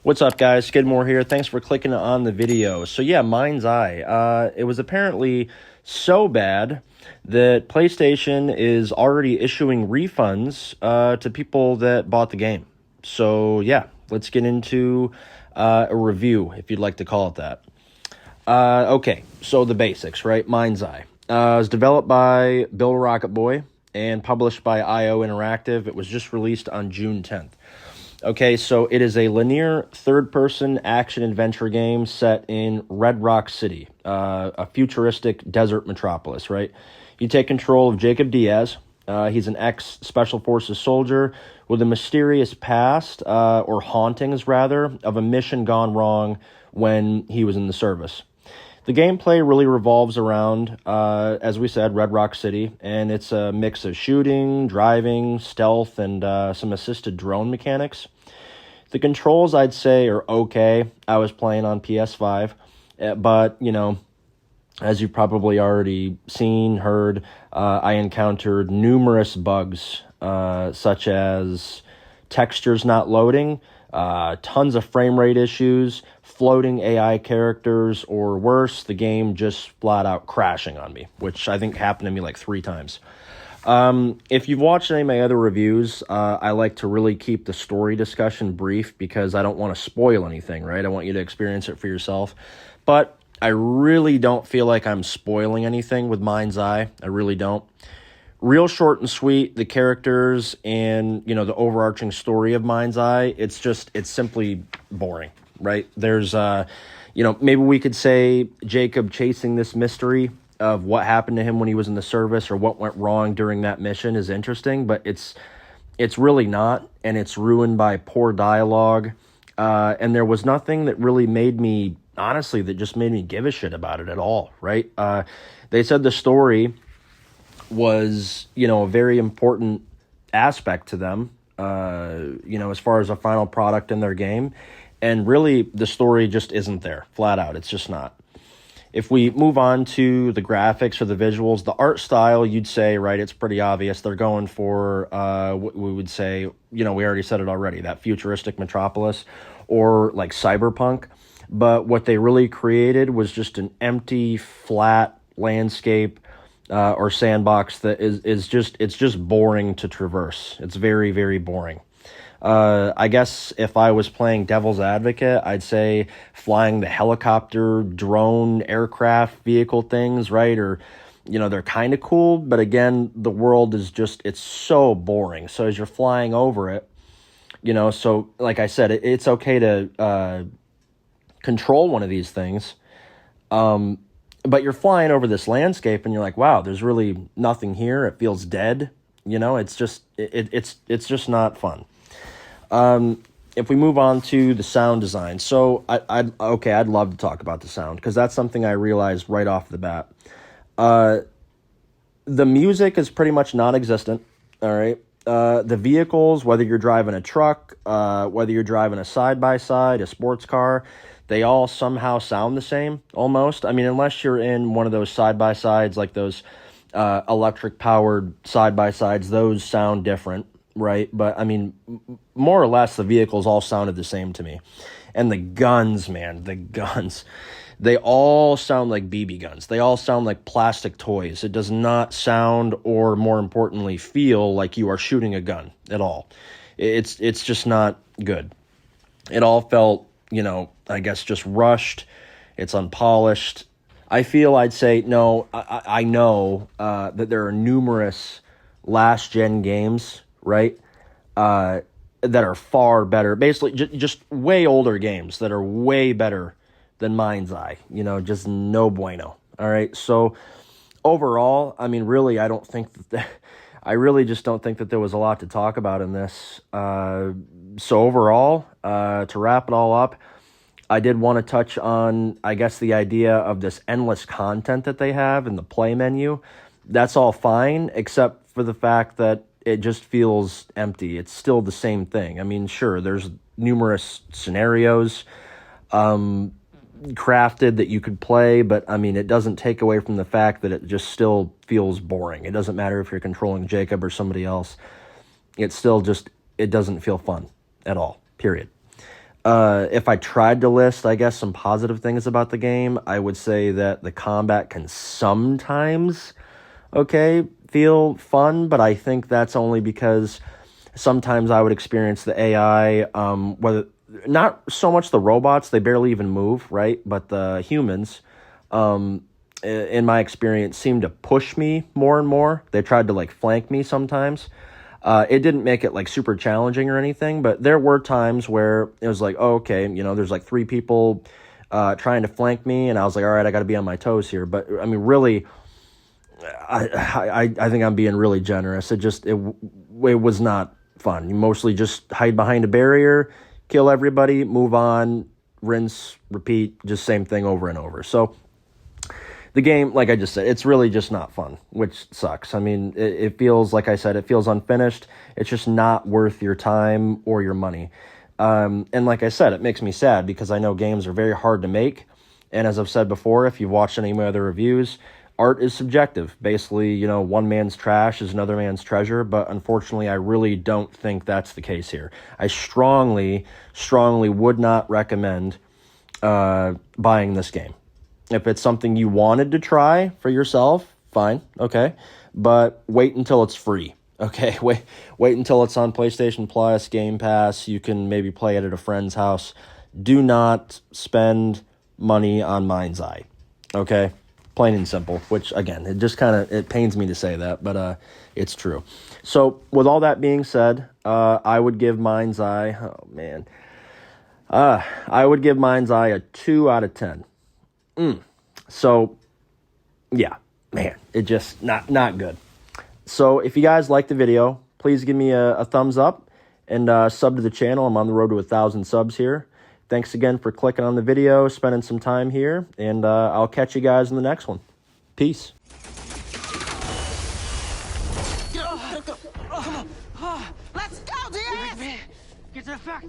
What's up, guys? Skidmore here. Thanks for clicking on the video. So yeah, Mindseye. It was apparently so bad that PlayStation is already issuing refunds to people that bought the game. So yeah, let's get into a review, if you'd like to call it that. Okay, so the basics, right? Mindseye. It was developed by Bill Rocket Boy and published by IO Interactive. It was just released on June 10th. Okay, so it is a linear third-person action-adventure game set in Red Rock City, a futuristic desert metropolis, right? You take control of Jacob Diaz. He's an ex-Special Forces soldier with a mysterious past, or hauntings, rather, of a mission gone wrong when he was in the service. The gameplay really revolves around, as we said, Red Rock City, and it's a mix of shooting, driving, stealth, and some assisted drone mechanics. The controls, I'd say, are okay. I was playing on PS5, but, as you've probably already seen, heard, I encountered numerous bugs, such as textures not loading, tons of frame rate issues, floating AI characters, or worse, the game just flat out crashing on me, which I think happened to me like 3 times. If you've watched any of my other reviews, I like to really keep the story discussion brief because I don't want to spoil anything, right? I want you to experience it for yourself. But I really don't feel like I'm spoiling anything with Mindseye. I really don't. Real short and sweet, the characters and, the overarching story of Mindseye, it's simply boring, right? There's, maybe we could say Jacob chasing this mystery of what happened to him when he was in the service or what went wrong during that mission is interesting, but it's really not, and it's ruined by poor dialogue, and there was nothing that really made me, honestly, that just made me give a shit about it at all, right? They said the story was, a very important aspect to them, as far as a final product in their game. And really, the story just isn't there, flat out. It's just not. If we move on to the graphics or the visuals, the art style, you'd say, right, it's pretty obvious. They're going for, what we would say, we already said it already, that futuristic metropolis or like cyberpunk. But what they really created was just an empty, flat landscape or sandbox that is just boring to traverse. It's very, very boring. I guess if I was playing devil's advocate, I'd say flying the helicopter, drone, aircraft, vehicle things, right? Or, they're kind of cool, but again, the world is it's so boring. So as you're flying over it, so like I said, it's okay to control one of these things. But you're flying over this landscape and you're like, wow, there's really nothing here. It feels dead. It's just, it's just not fun. If we move on to the sound design, so I'd love to talk about the sound because that's something I realized right off the bat. The music is pretty much non-existent. All right. The vehicles, whether you're driving a truck, whether you're driving a side-by-side, a sports car, they all somehow sound the same, almost. I mean, unless you're in one of those side-by-sides, like those electric-powered side-by-sides, those sound different, right? But, I mean, more or less, the vehicles all sounded the same to me. And the guns, man, they all sound like BB guns. They all sound like plastic toys. It does not sound, or more importantly, feel like you are shooting a gun at all. It's just not good. It all felt, I guess just rushed. It's unpolished. I know that there are numerous last-gen games, right, that are far better. Basically, just way older games that are way better than Mindseye. Just no bueno. All right, so overall, I mean, really, I really just don't think that there was a lot to talk about in this. So overall, to wrap it all up, I did want to touch on, I guess, the idea of this endless content that they have in the play menu. That's all fine, except for the fact that it just feels empty. It's still the same thing. I mean, sure, there's numerous scenarios crafted that you could play, but I mean, it doesn't take away from the fact that it just still feels boring. It doesn't matter if you're controlling Jacob or somebody else. It still just, it doesn't feel fun at all, period. If I tried to list, I guess, some positive things about the game, I would say that the combat can sometimes, okay, feel fun, but I think that's only because sometimes I would experience the AI, whether not so much the robots, they barely even move, right? But the humans, in my experience, seem to push me more and more. They tried to like flank me sometimes. It didn't make it like super challenging or anything, but there were times where it was like, oh, okay, there's like 3 people trying to flank me, and I was like, all right, I got to be on my toes here. But I mean, really, I think I'm being really generous. It was not fun. You mostly just hide behind a barrier, kill everybody, move on, rinse, repeat, just same thing over and over. So the game, like I just said, it's really just not fun, which sucks. I mean, it feels, like I said, it feels unfinished. It's just not worth your time or your money. And like I said, it makes me sad because I know games are very hard to make. And as I've said before, if you've watched any of my other reviews, art is subjective. Basically, one man's trash is another man's treasure, but unfortunately, I really don't think that's the case here. I strongly, strongly would not recommend buying this game. If it's something you wanted to try for yourself, fine, okay, but wait until it's free, okay? Wait until it's on PlayStation Plus, Game Pass. You can maybe play it at a friend's house. Do not spend money on Mindseye, okay? Plain and simple, which, again, it just it pains me to say that, but it's true. So, with all that being said, I would give Mindseye, I would give Mindseye a 2 out of 10. So, yeah, man, it just, not good. So, if you guys like the video, please give me a thumbs up and sub to the channel. I'm on the road to 1,000 subs here. Thanks again for clicking on the video, spending some time here, and I'll catch you guys in the next one. Peace. Let's go, dear! Get to the factory!